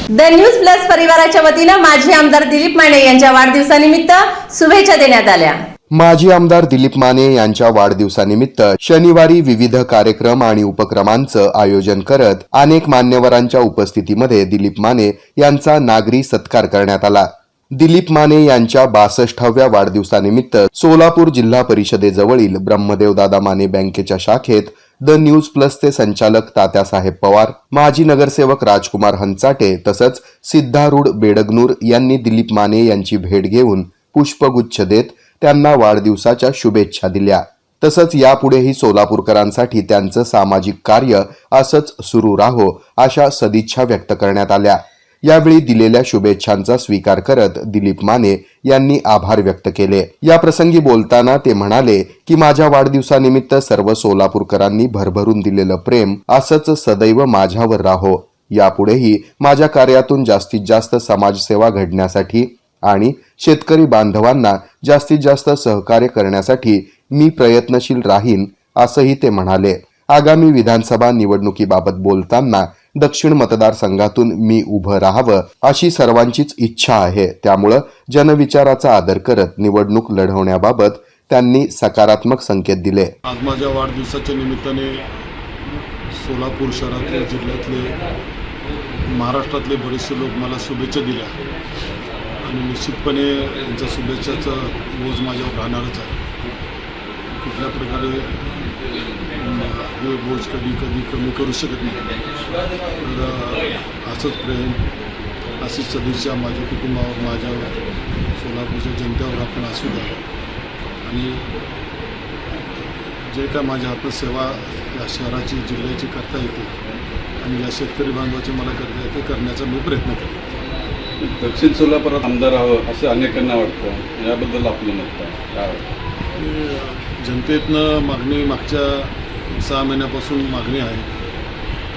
The news plus परिवाराच्या वतीनं माजी आमदार दिलीप माने यांच्या वाढदिवसानिमित्त शुभेच्छा देण्यात आल्या। माजी आमदार दिलीप माने यांच्या वाढदिवसानिमित्त शनिवारी विविध कार्यक्रम आणि उपक्रमांचं आयोजन करत अनेक मान्यवरांच्या उपस्थितीमध्ये दिलीप माने यांचा नागरी सत्कार करण्यात आला। दिलीप माने यांच्या 62व्या वाढदिवसानिमित्त सोलापूर जिल्हा परिषदेजवळील ब्रह्मदेवदादा माने बँकेच्या शाखेत द न्यूज प्लसचे संचालक तात्यासाहेब पवार, माजी नगरसेवक राजकुमार हंचाटे तसंच सिद्धारूढ बेडगनूर यांनी दिलीप माने यांची भेट घेऊन पुष्पगुच्छ देत त्यांना वाढदिवसाच्या शुभेच्छा दिल्या। तसंच यापुढेही सोलापूरकरांसाठी त्यांचं सामाजिक कार्य असंच सुरू राहो अशा सदिच्छा व्यक्त करण्यात आल्या। यावेळी दिलेल्या शुभेच्छांचा स्वीकार करत दिलीप माने यांनी आभार व्यक्त केले। या प्रसंगी बोलताना ते म्हणाले की माझ्या वाढदिवसानिमित्त सर्व सोलापूरकरांनी भरभरून दिलेलं प्रेम असंच सदैव माझ्यावर राहो। यापुढेही माझ्या कार्यातून जास्तीत जास्त समाजसेवा घडण्यासाठी आणि शेतकरी बांधवांना जास्तीत जास्त सहकार्य करण्यासाठी मी प्रयत्नशील राहीन असंही ते म्हणाले। आगामी विधानसभा निवडणुकीबाबत बोलताना दक्षिण मतदारसंघातून मी उभं राहावं अशी सर्वांचीच इच्छा आहे, त्यामुळं जनविचाराचा आदर करत निवडणूक लढवण्याबाबत त्यांनी सकारात्मक संकेत दिले। आज माझ्या वाढदिवसाच्या निमित्ताने सोलापूर शहरातले, जिल्ह्यातले, महाराष्ट्रातले बरेचसे लोक मला शुभेच्छा दिल्या आणि निश्चितपणे यांच्या शुभेच्छाचा बोज माझ्यावर राहणारच आहे। कुठल्या प्रकारे हे बोज कधी कमी करू शकत नाही। तर असंच प्रेम, अशीच सदिच्छा माझ्या कुटुंबावर, माझ्यावर, सोलापूरच्या जनतेवर आपण असू द्या आणि जे काय माझ्या हातात सेवा या शहराची, जिल्ह्याची करता येते आणि या शेतकरी बांधवाची मला करता येते करण्याचा मी प्रयत्न करतो। दक्षिण सोलापुरात आमदार हवं असं अनेकांना वाटतं, याबद्दल आपलं मत काय? जनतेतनं मागणी मागच्या 6 महिन्यापासून मागणी आहे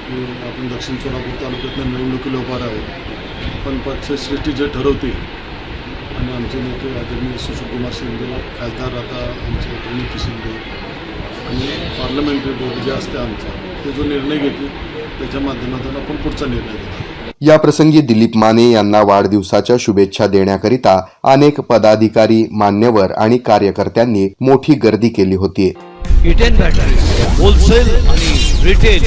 की आपण दक्षिण सोलापूर तालुक्यातनं निवडणुकीला उभा राहावं, पण पक्षश्रेष्ठी जे ठरवतील आणि आमचे नेते आदरणीय सुशीलकुमार शिंदे, खासदार आता आमचे प्रणिती शिंदे आणि पार्लमेंटरी बोर्ड जे असते आमचा, ते जो निर्णय घेतील त्याच्या माध्यमातून आपण पुढचा निर्णय घेऊ। या प्रसंगी दिलीप माने यांना वाढदिवसाच्या शुभेच्छा देण्याकरिता अनेक पदाधिकारी, मान्यवर आणि कार्यकर्त्यांनी मोठी गर्दी केली होती। इटेन बॅटरी होलसेल आणि रिटेल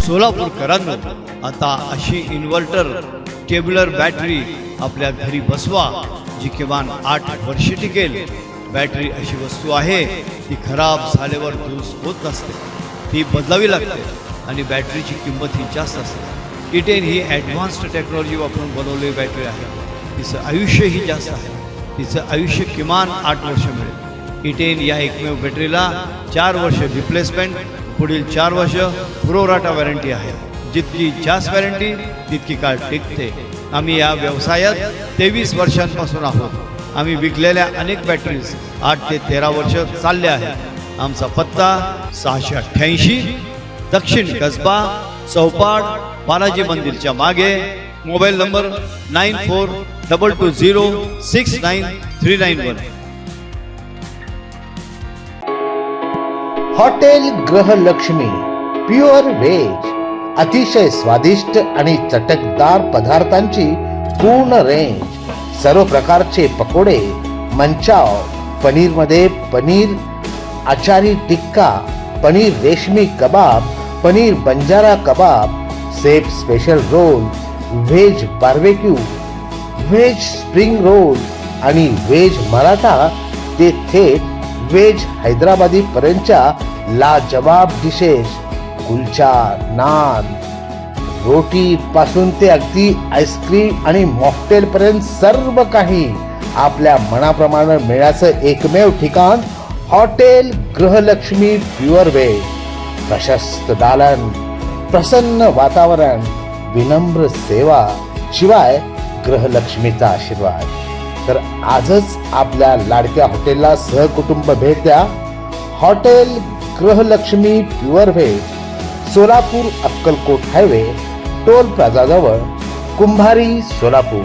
सोलापूरकरांना आता अशी इन्व्हर्टर टेब्युलर बॅटरी आपल्या घरी बसवा जी किमान 8 वर्षे टिकेल। बॅटरी अशी वस्तू आहे ती खराब झाल्यावर दुरुस्त होत नसते, ती बदलावी लागते आणि बॅटरीची किंमत ही जास्त असते। इटेन ही ॲडव्हान्स्ड टेक्नॉलॉजी वापरून बनवलेली बॅटरी आहे, तिचं आयुष्यही जास्त आहे, तिचं आयुष्य किमान 8 वर्ष मिळेल। इटेन या एकमेव बॅटरीला 4 वर्ष रिप्लेसमेंट, पुढील 4 वर्ष प्रोराटा वॉरंटी आहे। जितकी जास्त वॉरंटी तितकी काळ टिकते। आम्ही या व्यवसायात 23 वर्षांपासून आहोत। आम्ही विकलेल्या अनेक बॅटरीज 8 ते 13 वर्ष चालल्या आहेत। आमचा पत्ता 688 दक्षिण कसबा, चौपाड, बालाजी मंदिरच्या मागे। Mobile number 9422069391। Hotel Grihalakshmi pure veg, अतिशय स्वादिष्ट आणि चटकदार पदार्थांची पूर्ण रेंज, सर्व प्रकारचे पकोडे, मंचाव, पनीरमध्ये पनीर आचारी tikka, paneer reshmi kebab, paneer banjara kebab, chef special roll, veg barbecue, veg spring roll आणि व्हेज मराठा ते थेट व्हेज हैदराबादी पर्यंतच्या लाजवाब डिशेस, कुलचा, नान, रोटी पासून ते अगदी आईस्क्रीम आणि मॉकटेल पर्यंत सर्व काही आपल्या मनाप्रमाणे मिळाचं एकमेव ठिकाण हॉटेल गृहलक्ष्मी प्युअर व्हेज। प्रशस्त दालन, प्रसन्न वातावरण, विनम्र सेवा, शिवाय गृहलक्ष्मीचा आशीर्वाद। तर आजच आपल्या लाडक्या हॉटेलला सहकुटुंब भेट द्या। Hotel Grihalakshmi pure veg, Solapur Akkalkot highway, toll plaza जवळ, कुंभारी, सोलापूर।